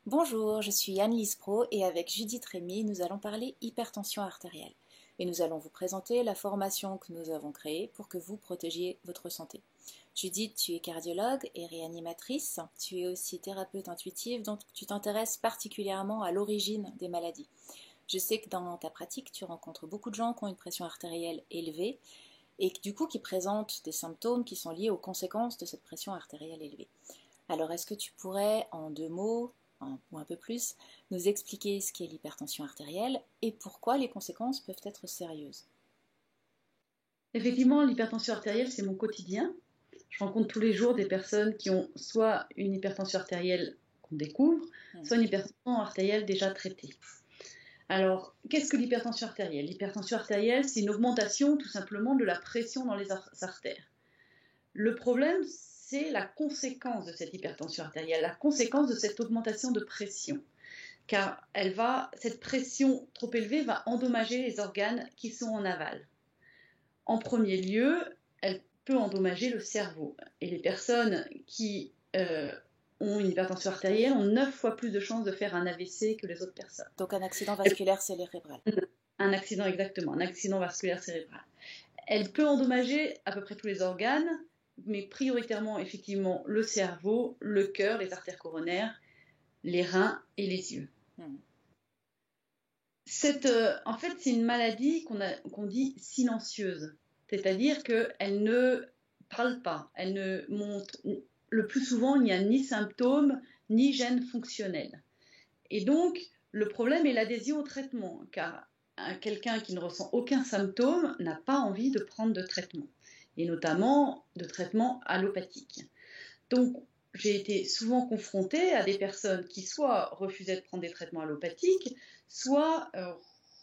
Bonjour, je suis Anne-Lise Pro et avec Judith Rémy, nous allons parler hypertension artérielle. Et nous allons vous présenter la formation que nous avons créée pour que vous protégiez votre santé. Judith, tu es cardiologue et réanimatrice. Tu es aussi thérapeute intuitive, donc tu t'intéresses particulièrement à l'origine des maladies. Je sais que dans ta pratique, tu rencontres beaucoup de gens qui ont une pression artérielle élevée et du coup qui présentent des symptômes qui sont liés aux conséquences de cette pression artérielle élevée. Alors, est-ce que tu pourrais, en 2 mots, ou un peu plus, nous expliquer ce qu'est l'hypertension artérielle et pourquoi les conséquences peuvent être sérieuses? Effectivement, l'hypertension artérielle, c'est mon quotidien. Je rencontre tous les jours des personnes qui ont soit une hypertension artérielle qu'on découvre, soit une hypertension artérielle déjà traitée. Alors, qu'est-ce que l'hypertension artérielle? L'hypertension artérielle, c'est une augmentation tout simplement de la pression dans les artères. Le problème, c'est la conséquence de cette hypertension artérielle, la conséquence de cette augmentation de pression. Car cette pression trop élevée va endommager les organes qui sont en aval. En premier lieu, elle peut endommager le cerveau. Et les personnes qui ont une hypertension artérielle ont 9 fois plus de chances de faire un AVC que les autres personnes. Donc un accident vasculaire cérébral. Un accident, exactement, un accident vasculaire cérébral. Elle peut endommager à peu près tous les organes, mais prioritairement, effectivement, le cerveau, le cœur, les artères coronaires, les reins et les yeux. En fait, c'est une maladie qu'on dit silencieuse, c'est-à-dire qu'elle ne parle pas, elle ne montre, le plus souvent, il n'y a ni symptômes, ni gènes fonctionnels. Et donc, le problème est l'adhésion au traitement, car quelqu'un qui ne ressent aucun symptôme n'a pas envie de prendre de traitement, et notamment de traitement allopathique. Donc, j'ai été souvent confrontée à des personnes qui soit refusaient de prendre des traitements allopathiques, soit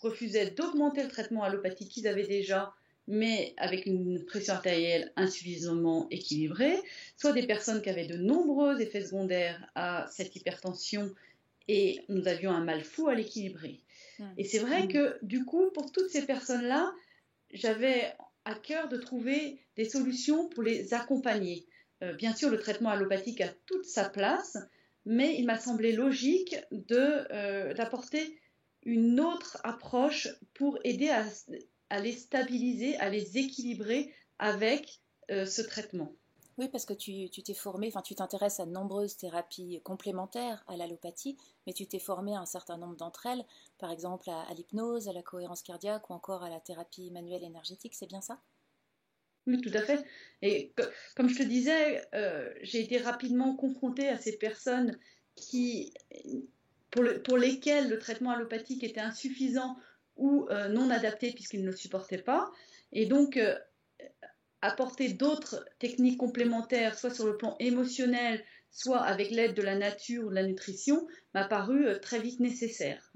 refusaient d'augmenter le traitement allopathique qu'ils avaient déjà, mais avec une pression artérielle insuffisamment équilibrée, soit des personnes qui avaient de nombreux effets secondaires à cette hypertension et nous avions un mal fou à l'équilibrer. Et c'est vrai que du coup, pour toutes ces personnes-là, j'avais à cœur de trouver des solutions pour les accompagner. Bien sûr, le traitement allopathique a toute sa place, mais il m'a semblé logique d'apporter une autre approche pour aider à les stabiliser, à les équilibrer avec ce traitement. Oui, parce que tu t'es formé, enfin tu t'intéresses à de nombreuses thérapies complémentaires à l'allopathie, mais tu t'es formé à un certain nombre d'entre elles, par exemple à l'hypnose, à la cohérence cardiaque ou encore à la thérapie manuelle énergétique, c'est bien ça? Oui, tout à fait. Et comme je te disais, j'ai été rapidement confrontée à ces personnes qui, pour lesquelles le traitement allopathique était insuffisant ou non adapté puisqu'ils ne le supportaient pas. Et donc, apporter d'autres techniques complémentaires, soit sur le plan émotionnel, soit avec l'aide de la nature ou de la nutrition, m'a paru très vite nécessaire.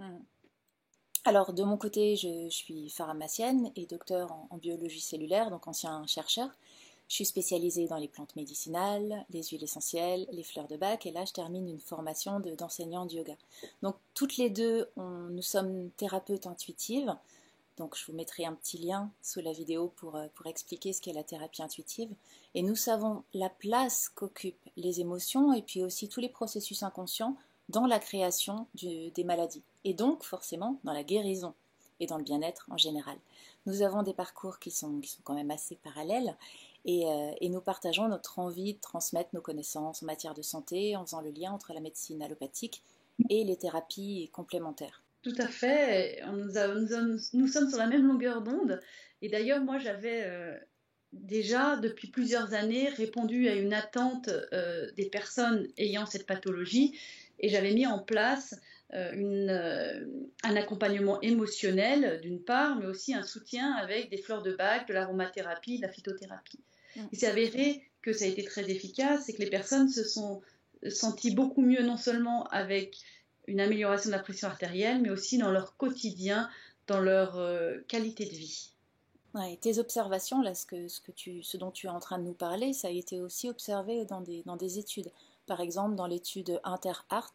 Alors, de mon côté, je suis pharmacienne et docteur en biologie cellulaire, donc ancien chercheur. Je suis spécialisée dans les plantes médicinales, les huiles essentielles, les fleurs de bac, et là, je termine une formation d'enseignant de yoga. Donc, toutes les deux, nous sommes thérapeutes intuitives. Donc, je vous mettrai un petit lien sous la vidéo pour expliquer ce qu'est la thérapie intuitive. Et nous savons la place qu'occupent les émotions et puis aussi tous les processus inconscients dans la création des maladies. Et donc, forcément, dans la guérison et dans le bien-être en général. Nous avons des parcours qui sont quand même assez parallèles et nous partageons notre envie de transmettre nos connaissances en matière de santé en faisant le lien entre la médecine allopathique et les thérapies complémentaires. Tout à fait. Nous sommes sur la même longueur d'onde. Et d'ailleurs, moi, j'avais déjà, depuis plusieurs années, répondu à une attente des personnes ayant cette pathologie. Et j'avais mis en place un accompagnement émotionnel, d'une part, mais aussi un soutien avec des fleurs de bac, de l'aromathérapie, de la phytothérapie. Il s'est avéré que ça a été très efficace et que les personnes se sont senties beaucoup mieux, non seulement avec une amélioration de la pression artérielle, mais aussi dans leur quotidien, dans leur qualité de vie. Ouais, tes observations, là, ce dont tu es en train de nous parler, ça a été aussi observé dans des études. Par exemple, dans l'étude InterArt,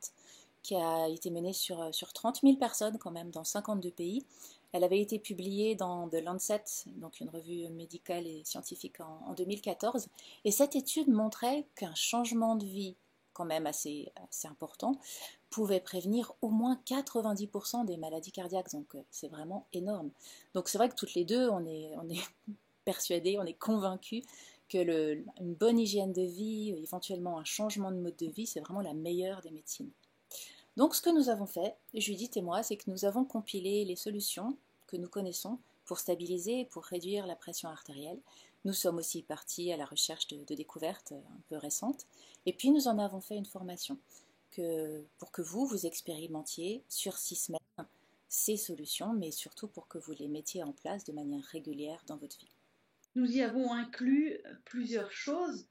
qui a été menée sur 30 000 personnes quand même dans 52 pays. Elle avait été publiée dans The Lancet, donc une revue médicale et scientifique en 2014. Et cette étude montrait qu'un changement de vie, quand même assez important, pouvait prévenir au moins 90% des maladies cardiaques. Donc c'est vraiment énorme. Donc c'est vrai que toutes les deux, on est persuadés, on est convaincus que une bonne hygiène de vie, éventuellement un changement de mode de vie, c'est vraiment la meilleure des médecines. Donc ce que nous avons fait, Judith et moi, c'est que nous avons compilé les solutions que nous connaissons pour stabiliser et pour réduire la pression artérielle. Nous sommes aussi partis à la recherche de découvertes un peu récentes. Et puis nous en avons fait une formation pour que vous expérimentiez sur 6 semaines ces solutions, mais surtout pour que vous les mettiez en place de manière régulière dans votre vie. Nous y avons inclus plusieurs choses.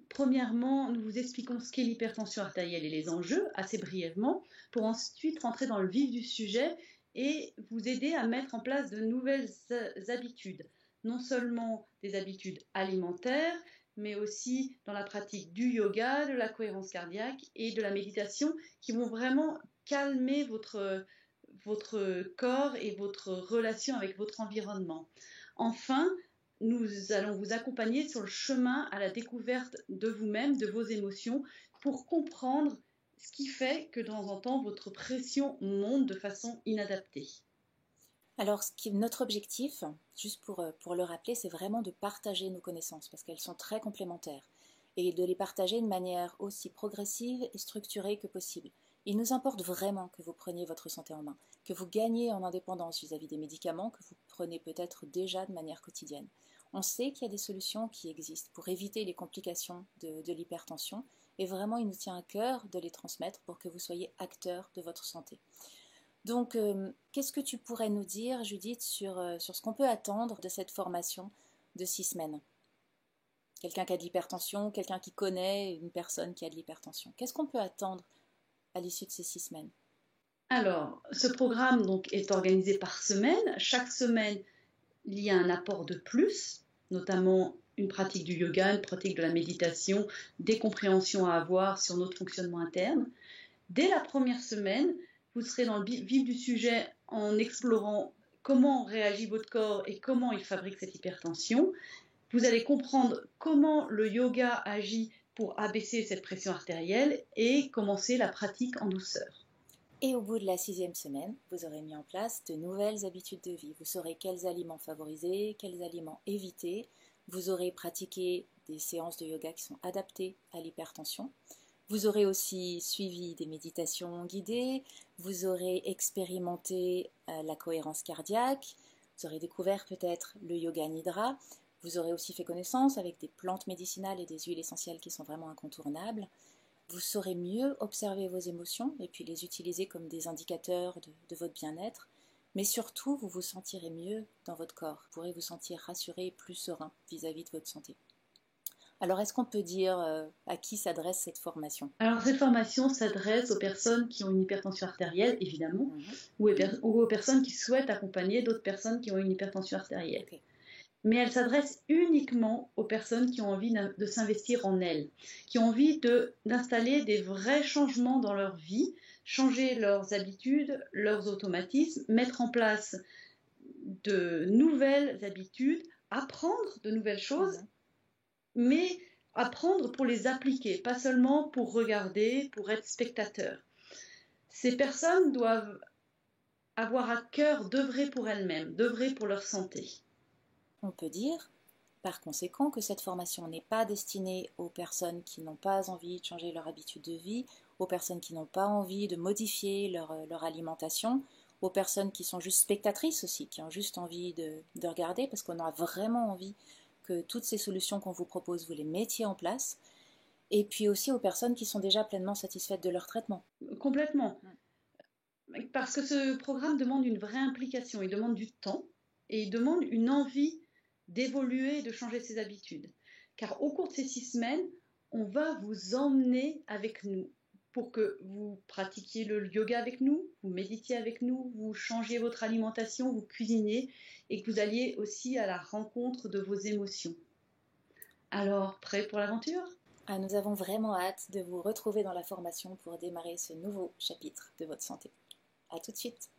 Premièrement, nous vous expliquons ce qu'est l'hypertension artérielle et les enjeux, assez brièvement, pour ensuite rentrer dans le vif du sujet et vous aider à mettre en place de nouvelles habitudes. Non seulement des habitudes alimentaires, mais aussi dans la pratique du yoga, de la cohérence cardiaque et de la méditation qui vont vraiment calmer votre corps et votre relation avec votre environnement. Enfin, nous allons vous accompagner sur le chemin à la découverte de vous-même, de vos émotions, pour comprendre ce qui fait que de temps en temps, votre pression monte de façon inadaptée. Alors, notre objectif, juste pour le rappeler, c'est vraiment de partager nos connaissances, parce qu'elles sont très complémentaires, et de les partager de manière aussi progressive et structurée que possible. Il nous importe vraiment que vous preniez votre santé en main, que vous gagniez en indépendance vis-à-vis des médicaments que vous prenez peut-être déjà de manière quotidienne. On sait qu'il y a des solutions qui existent pour éviter les complications de l'hypertension, et vraiment il nous tient à cœur de les transmettre pour que vous soyez acteur de votre santé. Donc, qu'est-ce que tu pourrais nous dire, Judith, sur ce qu'on peut attendre de cette formation de 6 semaines? Quelqu'un qui a de l'hypertension, quelqu'un qui connaît une personne qui a de l'hypertension. Qu'est-ce qu'on peut attendre à l'issue de ces 6 semaines? Alors, ce programme donc, est organisé par semaine. Chaque semaine, il y a un apport de plus, notamment une pratique du yoga, une pratique de la méditation, des compréhensions à avoir sur notre fonctionnement interne. Dès la première semaine, vous serez dans le vif du sujet en explorant comment réagit votre corps et comment il fabrique cette hypertension. Vous allez comprendre comment le yoga agit pour abaisser cette pression artérielle et commencer la pratique en douceur. Et au bout de la 6e semaine, vous aurez mis en place de nouvelles habitudes de vie. Vous saurez quels aliments favoriser, quels aliments éviter. Vous aurez pratiqué des séances de yoga qui sont adaptées à l'hypertension. Vous aurez aussi suivi des méditations guidées. Vous aurez expérimenté la cohérence cardiaque. Vous aurez découvert peut-être le yoga nidra. Vous aurez aussi fait connaissance avec des plantes médicinales et des huiles essentielles qui sont vraiment incontournables. Vous saurez mieux observer vos émotions et puis les utiliser comme des indicateurs de votre bien-être. Mais surtout, vous vous sentirez mieux dans votre corps. Vous pourrez vous sentir rassuré et plus serein vis-à-vis de votre santé. Alors, est-ce qu'on peut dire à qui s'adresse cette formation? Alors, cette formation s'adresse aux personnes qui ont une hypertension artérielle, évidemment, ou aux personnes qui souhaitent accompagner d'autres personnes qui ont une hypertension artérielle. Okay. Mais elle s'adresse uniquement aux personnes qui ont envie de s'investir en elles, qui ont envie d'installer des vrais changements dans leur vie, changer leurs habitudes, leurs automatismes, mettre en place de nouvelles habitudes, apprendre de nouvelles choses, mais apprendre pour les appliquer, pas seulement pour regarder, pour être spectateur. Ces personnes doivent avoir à cœur d'œuvrer pour elles-mêmes, d'œuvrer pour leur santé. On peut dire, par conséquent, que cette formation n'est pas destinée aux personnes qui n'ont pas envie de changer leur habitude de vie, aux personnes qui n'ont pas envie de modifier leur alimentation, aux personnes qui sont juste spectatrices aussi, qui ont juste envie de regarder, parce qu'on a vraiment envie que toutes ces solutions qu'on vous propose, vous les mettiez en place, et puis aussi aux personnes qui sont déjà pleinement satisfaites de leur traitement. Complètement. Parce que ce programme demande une vraie implication, il demande du temps, et il demande une envie d'évoluer et de changer ses habitudes. Car au cours de ces 6 semaines, on va vous emmener avec nous pour que vous pratiquiez le yoga avec nous, vous méditiez avec nous, vous changiez votre alimentation, vous cuisiniez et que vous alliez aussi à la rencontre de vos émotions. Alors, prêt pour l'aventure ? Nous avons vraiment hâte de vous retrouver dans la formation pour démarrer ce nouveau chapitre de votre santé. À tout de suite.